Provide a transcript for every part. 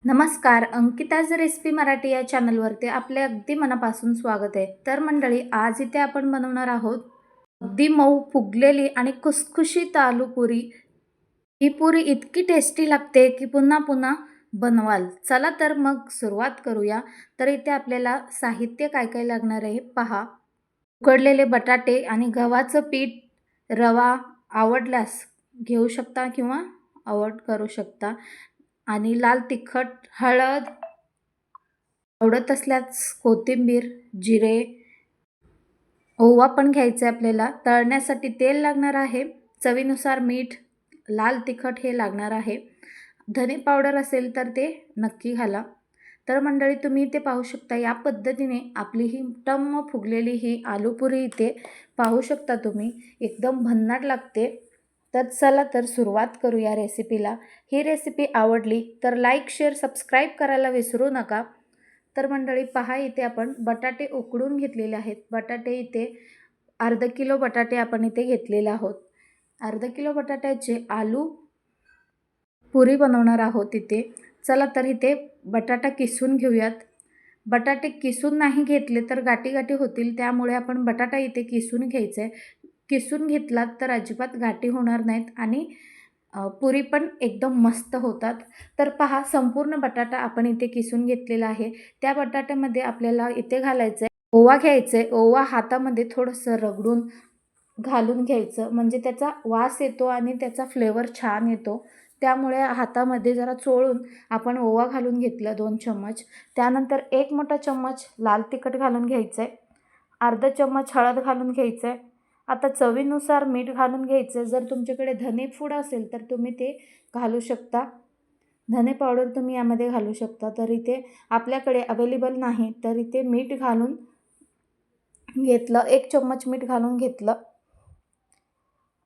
नमस्कार, अंकिताज रेसिपी मराठी या चॅनलवरती आपले अगदी मनापासून स्वागत आहे. तर मंडळी, आज इथे आपण बनवणार आहोत अगदी मऊ फुगलेली आणि खुसखुशीत आलू पुरी. ही पुरी इतकी टेस्टी लागते की पुन्हा पुन्हा बनवाल. चला तर मग सुरुवात करूया. तर इथे आपल्याला साहित्य काय काय लागणार आहे पहा. उकडलेले बटाटे आणि गव्हाचं पीठ, रवा आवडल्यास घेऊ शकता किंवा अवॉइड करू शकता. आणि लाल तिखट, हळद, आवडत असल्यास कोथिंबीर, जिरे, ओवा पण घ्यायचा आहे आपल्याला. तळण्यासाठी तेल लागणार आहे, चवीनुसार मीठ, लाल तिखट हे लागणार आहे. धने पावडर असेल तर ते नक्की घाला. तर मंडळी, तुम्ही इथे पाहू शकता या पद्धतीने आपली ही टम्म फुगलेली ही आलूपुरी इथे पाहू शकता तुम्ही. एकदम भन्नाट लागते. तर चला तर सुरुवात करू या रेसिपीला. ही रेसिपी आवडली तर लाईक, शेअर, सबस्क्राईब करायला विसरू नका. तर मंडळी पहा, इथे आपण बटाटे उकडून घेतलेले आहेत. बटाटे इथे अर्धा किलो बटाटे आपण इथे घेतलेले आहोत. अर्धा किलो बटाट्याचे आलू पुरी बनवणार आहोत इथे. चला तर इथे बटाटा किसून घेऊयात. बटाटे किसून नाही घेतले तर गाठी गाठी होतील, त्यामुळे आपण बटाटा इथे किसून घ्यायचा आहे. किसून घेतलात तर अजिबात गाठी होणार नाहीत आणि पुरी पण एकदम मस्त होतात. तर पहा, संपूर्ण बटाटा आपण इथे किसून घेतलेला आहे. त्या बटाट्यामध्ये आपल्याला इथे घालायचं आहे ओवा घ्यायचं आहे. ओवा हातामध्ये थोडंसं रगडून घालून घ्यायचं, म्हणजे त्याचा वास येतो आणि त्याचा फ्लेवर छान येतो. त्यामुळे हातामध्ये जरा चोळून आपण ओवा घालून घेतलं 2 चम्मच. त्यानंतर 1 मोठा चम्मच लाल तिखट घालून घ्यायचं आहे. अर्धा चम्मच हळद घालून घ्यायचं आहे. आता चवीनुसार मीठ घालून घ्यायचं. जर तुमच्याकडे धने पूड असेल तर तुम्ही ते घालू शकता. धने पावडर तुम्ही यामध्ये घालू शकता. तर इथे आपल्याकडे अवेलेबल नाही, तर इथे मीठ घालून घेतलं. 1 चम्मच मीठ घालून घेतलं.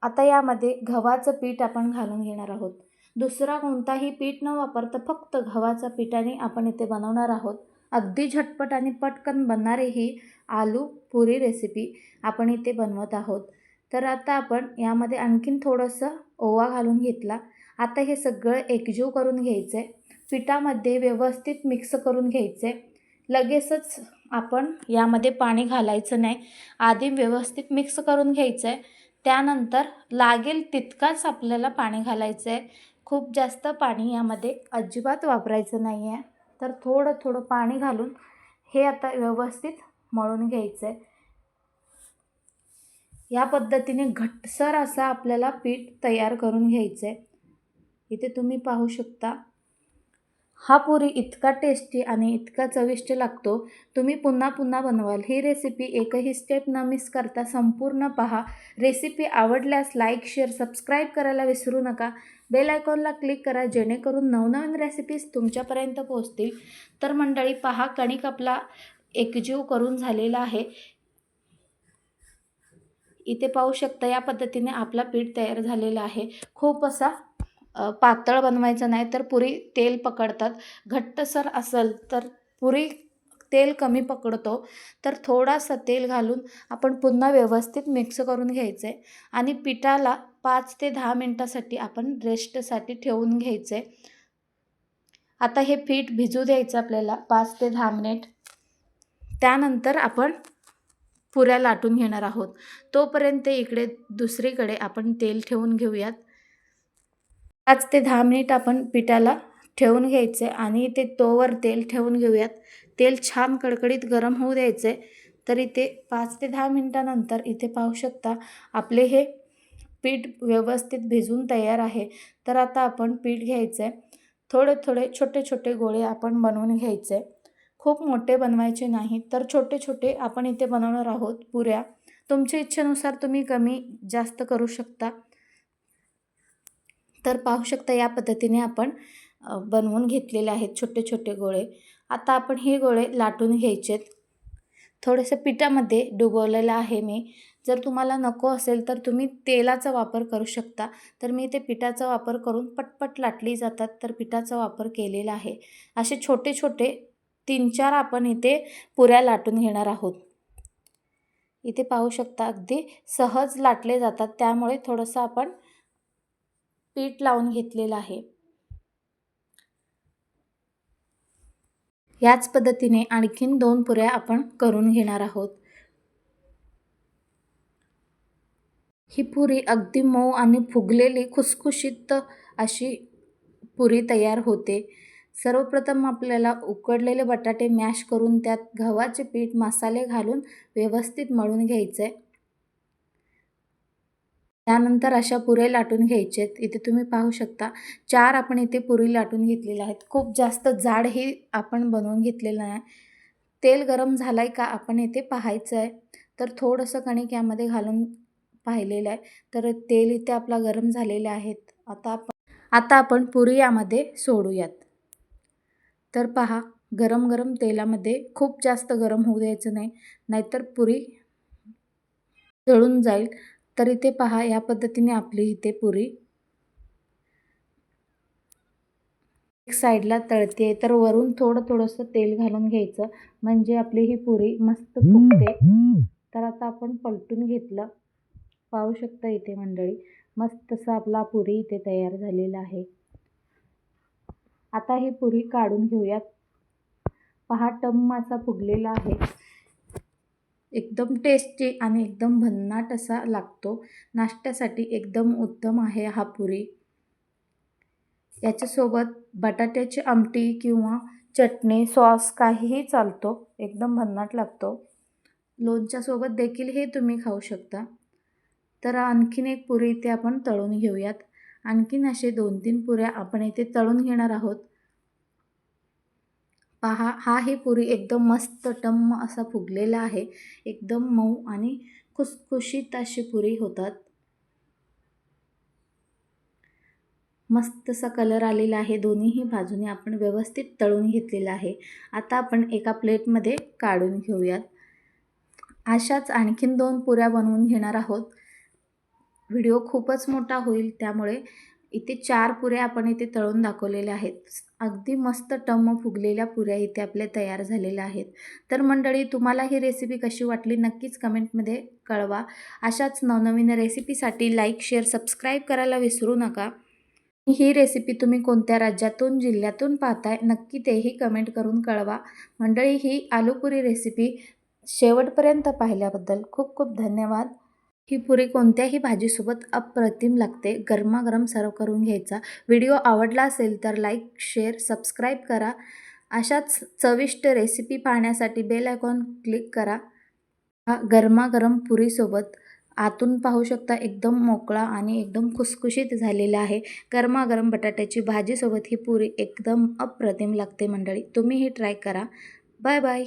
आता यामध्ये गव्हाचं पीठ आपण घालून घेणार आहोत. दुसरा कोणताही पीठ न वापरता फक्त गव्हाच्या पिठाने आपण इथे बनवणार आहोत. अगदी झटपट आणि पटकन बनणारी ही आलू पुरी रेसिपी आपण इथे बनवत आहोत. तर आता आपण यामध्ये आणखीन थोडंसं ओवा घालून घेतला. आता हे सगळं एकजीव करून घ्यायचं आहे. पिठामध्ये व्यवस्थित मिक्स करून घ्यायचं आहे. लगेचच आपण यामध्ये पाणी घालायचं नाही. आधी व्यवस्थित मिक्स करून घ्यायचं आहे. त्यानंतर लागेल तितकाच आपल्याला पाणी घालायचं आहे. खूप जास्त पाणी यामध्ये अजिबात वापरायचं नाही आहे. तर थोडं थोडं पाणी घालून हे आता व्यवस्थित मळून घ्यायचं आहे. या पद्धतीने घट्टसर असं आपल्याला पीठ तयार करून घ्यायचं आहे. इथे तुम्ही पाहू शकता. हा पुरी इतका टेस्टी आणि इतका चविष्ट लागतो, तुम्ही पुन्हा पुन्हा बनवाल. ही रेसिपी एकही स्टेप न मिस करता संपूर्ण पहा. रेसिपी आवडल्यास लाईक, शेअर, सबस्क्राईब करायला विसरू नका. बेल आयकॉनला क्लिक करा, जेणेकरून नवनवीन रेसिपीज तुमच्यापर्यंत पोहोचतील. तर मंडळी पहा, कणिक आपला एकजीव करून झालेला आहे. इथे पाहू शकता या पद्धतीने आपला पीठ तयार झालेला आहे. खूप असा पातळ बनवायचं नाही, तर पुरी तेल पकडतात. घट्टसर असेल तर पुरी तेल कमी पकडतो. तर थोडासा तेल घालून आपण पुन्हा व्यवस्थित मिक्स करून घ्यायचं आहे आणि पिठाला 5 ते 10 मिनटासाठी आपण रेस्टसाठी ठेवून घ्यायचं आहे. आता हे पीठ भिजू द्यायचं आपल्याला 5 ते 10 मिनिट. त्यानंतर आपण पुऱ्या लाटून घेणार आहोत. तोपर्यंत इकडे दुसरीकडे आपण तेल ठेवून घेऊयात. 5 ते 10 मिनिट आपण पिठाला ठेवून घ्यायचे आणि ते तोवर तेल ठेवून घेऊयात. तेल छान कडकडीत गरम होऊ द्यायचे. तर इथे 5 ते 10 मिनिटानंतर इथे पाहू शकता आपले हे पीठ व्यवस्थित भिजून तयार आहे. तर आता आपण पीठ घ्यायचं आहे. थोडे थोडे छोटे छोटे गोळे आपण बनवून घ्यायचे. खूप मोठे बनवायचे नाही, तर छोटे छोटे आपण इथे बनवणार आहोत पुऱ्या. तुमच्या इच्छेनुसार तुम्ही कमी जास्त करू शकता. तर पाहू शकता या पद्धतीने आपण बनवून घेतलेले आहेत छोटे छोटे गोळे. आता आपण हे गोळे लाटून घ्यायचेत. थोडंसं पिठामध्ये डुबवलेलं आहे मी. जर तुम्हाला नको असेल तर तुम्ही तेलाचा वापर करू शकता. तर मी ते पिठाचा वापर करून पटपट लाटली जातात, तर पिठाचा वापर केलेला आहे. असे छोटे छोटे 3-4 आपण इथे पुऱ्या लाटून घेणार आहोत. इथे पाहू शकता अगदी सहज लाटले जातात, त्यामुळे थोडंसं आपण पीठ लावून घेतलेलं आहे. याच पद्धतीने आणखीन 2 पुऱ्या आपण करून घेणार आहोत. ही पुरी अगदी मऊ आणि फुगलेली खुसखुशीत अशी पुरी तयार होते. सर्वप्रथम आपल्याला उकडलेले बटाटे मॅश करून त्यात गव्हाचे पीठ, मसाले घालून व्यवस्थित मळून घ्यायचे आहे. त्यानंतर अशा पुऱ्या लाटून घ्यायचे आहेत. इथे तुम्ही पाहू शकता 4 आपण इथे पुरी लाटून घेतलेल्या आहेत. खूप जास्त जाडही आपण बनवून घेतलेलं नाही. तेल गरम झालं आहे का आपण इथे पाहायचं आहे. तर थोडंसं कणिक यामध्ये घालून पाहिलेलं आहे. तर तेल इथे आपला गरम झालेलं आहे. आता आपण पुरी यामध्ये सोडूयात. तर पहा, गरम गरम तेलामध्ये खूप जास्त गरम होऊ द्यायचं नाही, नाहीतर पुरी जळून जाईल. तर इथे पहा, या पद्धतीने आपली इथे पुरी एक साईडला तळते. तर वरून थोडंसं तेल घालून घ्यायचं, म्हणजे आपली ही पुरी मस्त फुगते. तर आता आपण पलटून घेतलं. पाहू शकता इथे मंडळी, मस्त असा आपला पुरी इथे तयार झालेला आहे. आता ही पुरी काढून घेऊयात. पहा, टम्म असा फुगलेला आहे. एकदम टेस्टी आणि एकदम भन्नाट असा लागतो. नाश्त्यासाठी एकदम उत्तम आहे हा पुरी. याच्यासोबत बटाट्याची आमटी किंवा चटणी, सॉस काहीही चालतो. एकदम भन्नाट लागतो. लोणच्यासोबत देखील हे तुम्ही खाऊ शकता. तर आणखीन एक पुरी इथे आपण तळून घेऊयात. आणखीन असे 2-3 पुऱ्या आपण इथे तळून घेणार आहोत. पहा, हा ही पुरी एकदम मस्त टम्म असा फुगलेला आहे. एकदम मऊ आणि खुसखुशीत अशी पुरी होतात. मस्त असा कलर आलेला आहे. दोन्हीही बाजूने आपण व्यवस्थित तळून घेतलेला आहे. आता आपण एका प्लेटमध्ये काढून घेऊयात. अशाच आणखीन 2 पुऱ्या बनवून घेणार आहोत. व्हिडिओ खूपच मोठा होईल, त्यामुळे इथे 4 पुऱ्या आपण इथे तळून दाखवलेल्या आहेत. अगदी मस्त टम्म फुगलेल्या पुऱ्या इथे आपल्या तयार झालेल्या आहेत. तर मंडळी, तुम्हाला ही रेसिपी कशी वाटली नक्कीच कमेंटमध्ये कळवा. अशाच नवनवीन रेसिपीसाठी लाईक, शेअर, सबस्क्राईब करायला विसरू नका. ही रेसिपी तुम्ही कोणत्या राज्यातून, जिल्ह्यातून पाहताय नक्की तेही कमेंट करून कळवा. मंडळी, ही आलूपुरी रेसिपी शेवटपर्यंत पाहिल्याबद्दल खूप खूप धन्यवाद. ही पुरी कोणत्याही भाजीसोबत अप्रतिम लागते. गरमागरम सर्व करून घ्यायचा. व्हिडिओ आवडला असेल तर लाईक, शेअर, सबस्क्राईब करा. अशाच चविष्ट रेसिपी पाहण्यासाठी बेल आयकॉन क्लिक करा. हा गरमागरम पुरीसोबत आतून पाहू शकता एकदम मोकळा आणि एकदम खुसखुशीत झालेला आहे. गरमागरम बटाट्याची भाजीसोबत ही पुरी एकदम अप्रतिम लागते मंडळी. तुम्हीही ट्राय करा. Bye bye.